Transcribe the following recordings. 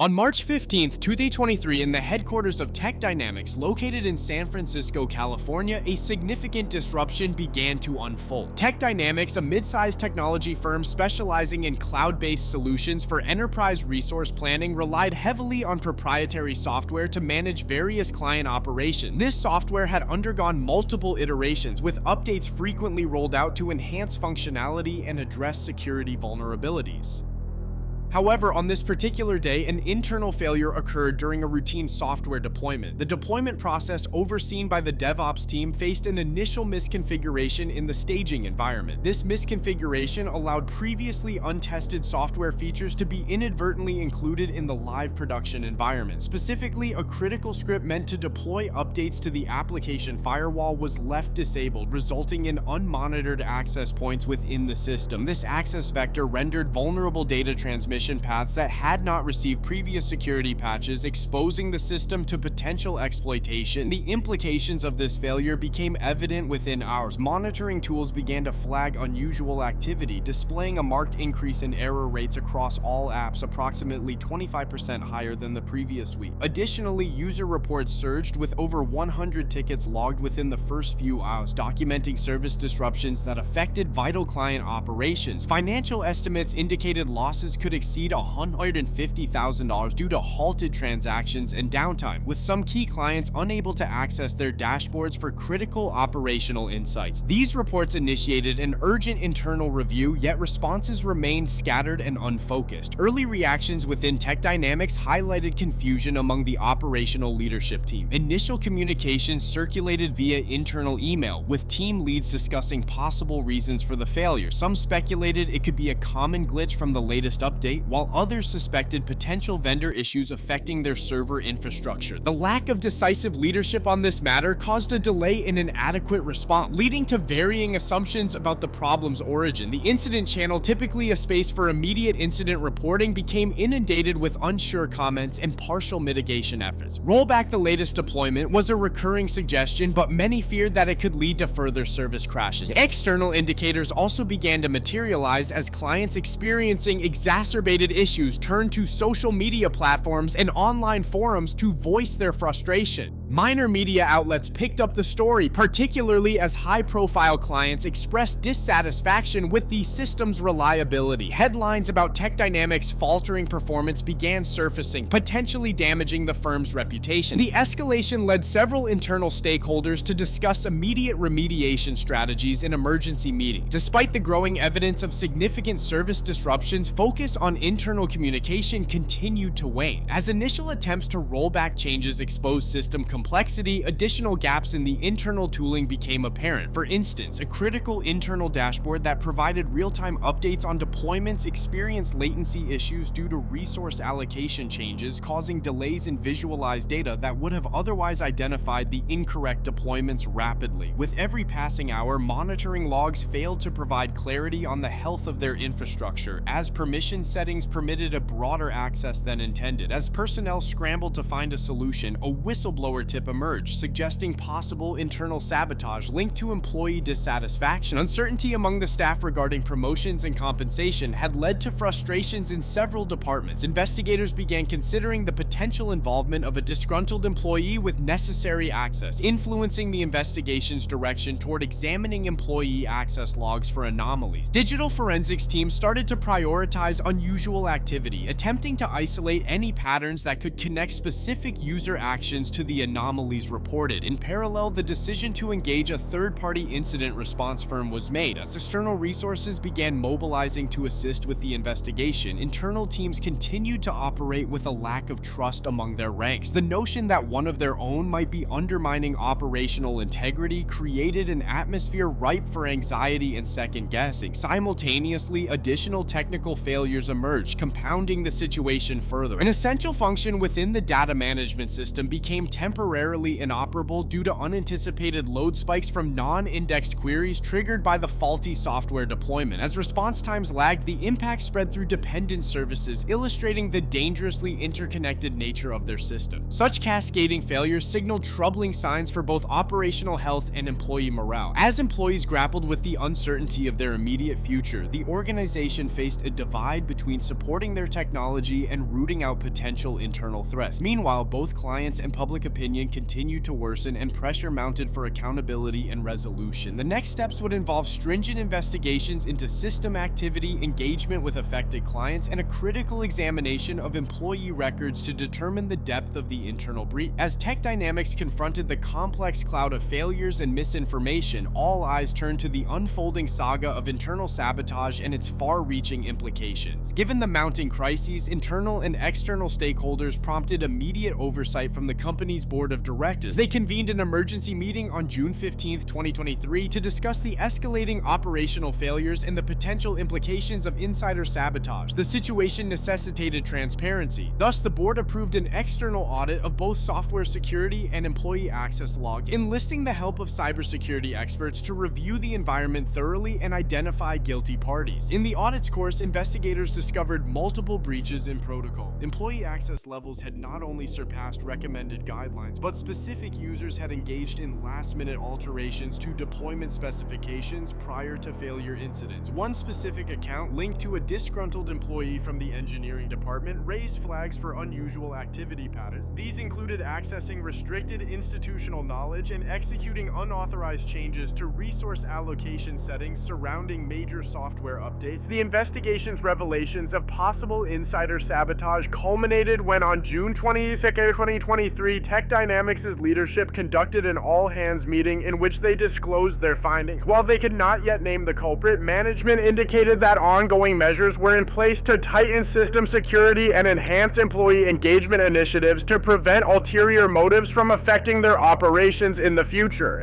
On March 15, 2023, in the headquarters of Tech Dynamics, located in San Francisco, California, a significant disruption began to unfold. Tech Dynamics, a mid-sized technology firm specializing in cloud-based solutions for enterprise resource planning, relied heavily on proprietary software to manage various client operations. This software had undergone multiple iterations, with updates frequently rolled out to enhance functionality and address security vulnerabilities. However, on this particular day, an internal failure occurred during a routine software deployment. The deployment process, overseen by the DevOps team, faced an initial misconfiguration in the staging environment. This misconfiguration allowed previously untested software features to be inadvertently included in the live production environment. Specifically, a critical script meant to deploy updates to the application firewall was left disabled, resulting in unmonitored access points within the system. This access vector rendered vulnerable data transmission paths that had not received previous security patches, exposing the system to potential exploitation. The implications of this failure became evident within hours. Monitoring tools began to flag unusual activity, displaying a marked increase in error rates across all apps, approximately 25% higher than the previous week. Additionally, user reports surged, with over 100 tickets logged within the first few hours, documenting service disruptions that affected vital client operations. Financial estimates indicated losses could exceed $150,000 due to halted transactions and downtime, with some key clients unable to access their dashboards for critical operational insights. These reports initiated an urgent internal review, yet responses remained scattered and unfocused. Early reactions within Tech Dynamics highlighted confusion among the operational leadership team. Initial communications circulated via internal email, with team leads discussing possible reasons for the failure. Some speculated it could be a common glitch from the latest update, while others suspected potential vendor issues affecting their server infrastructure. The lack of decisive leadership on this matter caused a delay in an adequate response, leading to varying assumptions about the problem's origin. The incident channel, typically a space for immediate incident reporting, became inundated with unsure comments and partial mitigation efforts. Roll back the latest deployment was a recurring suggestion, but many feared that it could lead to further service crashes. External indicators also began to materialize as clients experiencing exacerbated issues turned to social media platforms and online forums to voice their frustration. Minor media outlets picked up the story, particularly as high-profile clients expressed dissatisfaction with the system's reliability. Headlines about Tech Dynamics' faltering performance began surfacing, potentially damaging the firm's reputation. The escalation led several internal stakeholders to discuss immediate remediation strategies in emergency meetings. Despite the growing evidence of significant service disruptions, focus on internal communication continued to wane. As initial attempts to roll back changes exposed system complexity, additional gaps in the internal tooling became apparent. For instance, a critical internal dashboard that provided real-time updates on deployments experienced latency issues due to resource allocation changes, causing delays in visualized data that would have otherwise identified the incorrect deployments rapidly. With every passing hour, monitoring logs failed to provide clarity on the health of their infrastructure, as permission settings permitted a broader access than intended. As personnel scrambled to find a solution, a whistleblower tip emerged, suggesting possible internal sabotage linked to employee dissatisfaction. Uncertainty among the staff regarding promotions and compensation had led to frustrations in several departments. Investigators began considering the potential involvement of a disgruntled employee with necessary access, influencing the investigation's direction toward examining employee access logs for anomalies. Digital forensics teams started to prioritize unusual activity, attempting to isolate any patterns that could connect specific user actions to the anomalies reported. In parallel, the decision to engage a third-party incident response firm was made. As external resources began mobilizing to assist with the investigation, internal teams continued to operate with a lack of trust among their ranks. The notion that one of their own might be undermining operational integrity created an atmosphere ripe for anxiety and second-guessing. Simultaneously, additional technical failures emerged, compounding the situation further. An essential function within the data management system became temporarily temporarily inoperable due to unanticipated load spikes from non-indexed queries triggered by the faulty software deployment. As response times lagged, the impact spread through dependent services, illustrating the dangerously interconnected nature of their system. Such cascading failures signaled troubling signs for both operational health and employee morale. As employees grappled with the uncertainty of their immediate future, the organization faced a divide between supporting their technology and rooting out potential internal threats. Meanwhile, both clients and public opinion continued to worsen, and pressure mounted for accountability and resolution. The next steps would involve stringent investigations into system activity, engagement with affected clients, and a critical examination of employee records to determine the depth of the internal breach. As Tech Dynamics confronted the complex cloud of failures and misinformation, all eyes turned to the unfolding saga of internal sabotage and its far-reaching implications. Given the mounting crises, internal and external stakeholders prompted immediate oversight from the company's board of directors. They convened an emergency meeting on June 15, 2023 to discuss the escalating operational failures and the potential implications of insider sabotage. The situation necessitated transparency. Thus, the board approved an external audit of both software security and employee access logs, enlisting the help of cybersecurity experts to review the environment thoroughly and identify guilty parties. In the audit's course, investigators discovered multiple breaches in protocol. Employee access levels had not only surpassed recommended guidelines, but specific users had engaged in last-minute alterations to deployment specifications prior to failure incidents. One specific account linked to a disgruntled employee from the engineering department raised flags for unusual activity patterns. These included accessing restricted institutional knowledge and executing unauthorized changes to resource allocation settings surrounding major software updates. The investigation's revelations of possible insider sabotage culminated when on June 22, 2023, Tech Dynamics' leadership conducted an all-hands meeting in which they disclosed their findings. While they could not yet name the culprit, management indicated that ongoing measures were in place to tighten system security and enhance employee engagement initiatives to prevent ulterior motives from affecting their operations in the future.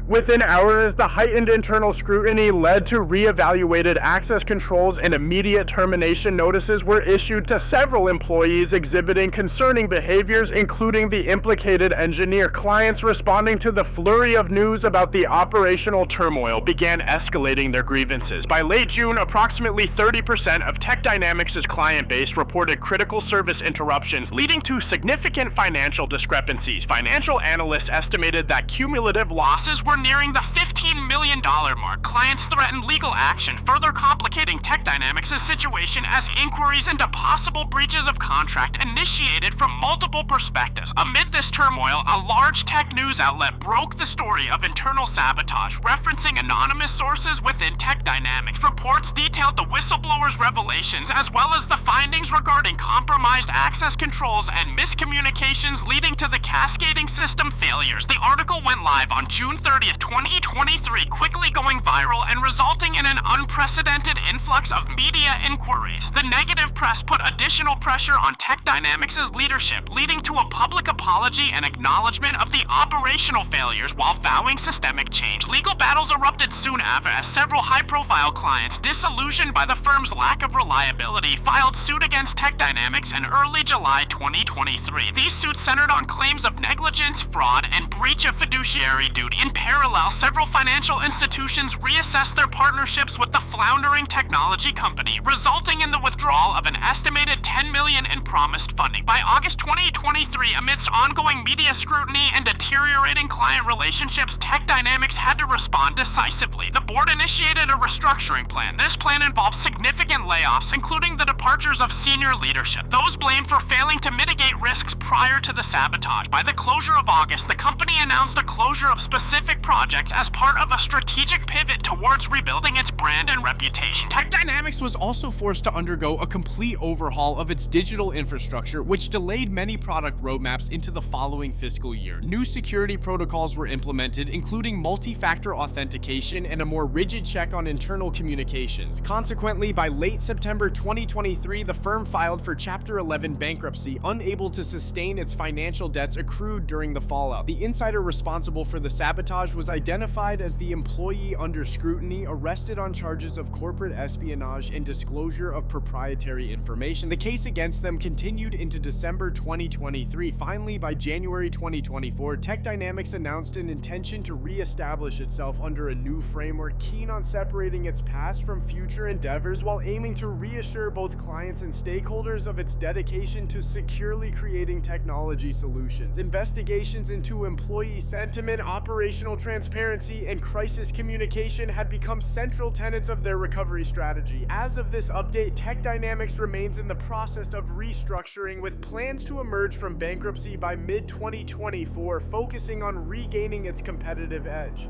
Within hours, the heightened internal scrutiny led to re-evaluated access controls, and immediate termination notices were issued to several employees exhibiting concerning behaviors, including the implicated engineer. Clients responding to the flurry of news about the operational turmoil began escalating their grievances. By late June, approximately 30% of Tech Dynamics' client base reported critical service interruptions, leading to significant financial discrepancies. Financial analysts estimated that cumulative losses were nearing the $15 million mark. Clients threatened legal action, further complicating Tech Dynamics' situation as inquiries into possible breaches of contract initiated from multiple perspectives. Amid this turmoil, a large tech news outlet broke the story of internal sabotage, referencing anonymous sources within Tech Dynamics. Reports detailed the whistleblower's revelations, as well as the findings regarding compromised access controls and miscommunications leading to the cascading system failures. The article went live on June 30th, 2023, quickly going viral and resulting in an unprecedented influx of media inquiries. The negative press put additional pressure on Tech Dynamics' leadership, leading to a public apology and acknowledgement of the operational failures while vowing systemic change. Legal battles erupted soon after, as several high-profile clients, disillusioned by the firm's lack of reliability, filed suit against Tech Dynamics in early July 2023. These suits centered on claims of negligence, fraud, and breach of fiduciary duty. In parallel, several financial institutions reassessed their partnerships with the floundering technology company, resulting in the withdrawal of an estimated $10 million in promised funding. By August 2023, amidst ongoing media scrutiny and deteriorating client relationships, Tech Dynamics had to respond decisively. The board initiated a restructuring plan. This plan involved significant layoffs, including the departures of senior leadership, those blamed for failing to mitigate risks prior to the sabotage. By the closure of August, the company announced a closure of specific projects as part of a strategic pivot towards rebuilding its brand and reputation. Tech Dynamics was also forced to undergo a complete overhaul of its digital infrastructure, which delayed many product roadmaps into the following fiscal year. New security protocols were implemented, including multi-factor authentication and a more rigid check on internal communications. Consequently, by late September 2023, the firm filed for Chapter 11 bankruptcy, unable to sustain its financial debts accrued during the fallout. The insider responsible for the sabotage was identified as the employee under scrutiny, arrested on charges of corporate espionage and disclosure of proprietary information. The case against them continued into December 2023. Finally, by January 2024, Tech Dynamics announced an intention to re-establish itself under a new framework, keen on separating its past from future endeavors while aiming to reassure both clients and stakeholders of its dedication to securely creating technology solutions. Investigations into employee sentiment, operational transparency, and crisis communication had become central tenets of their recovery strategy. As of this update, Tech Dynamics remains in the process of restructuring, with plans to emerge from bankruptcy by mid-2024, focusing on regaining its competitive edge.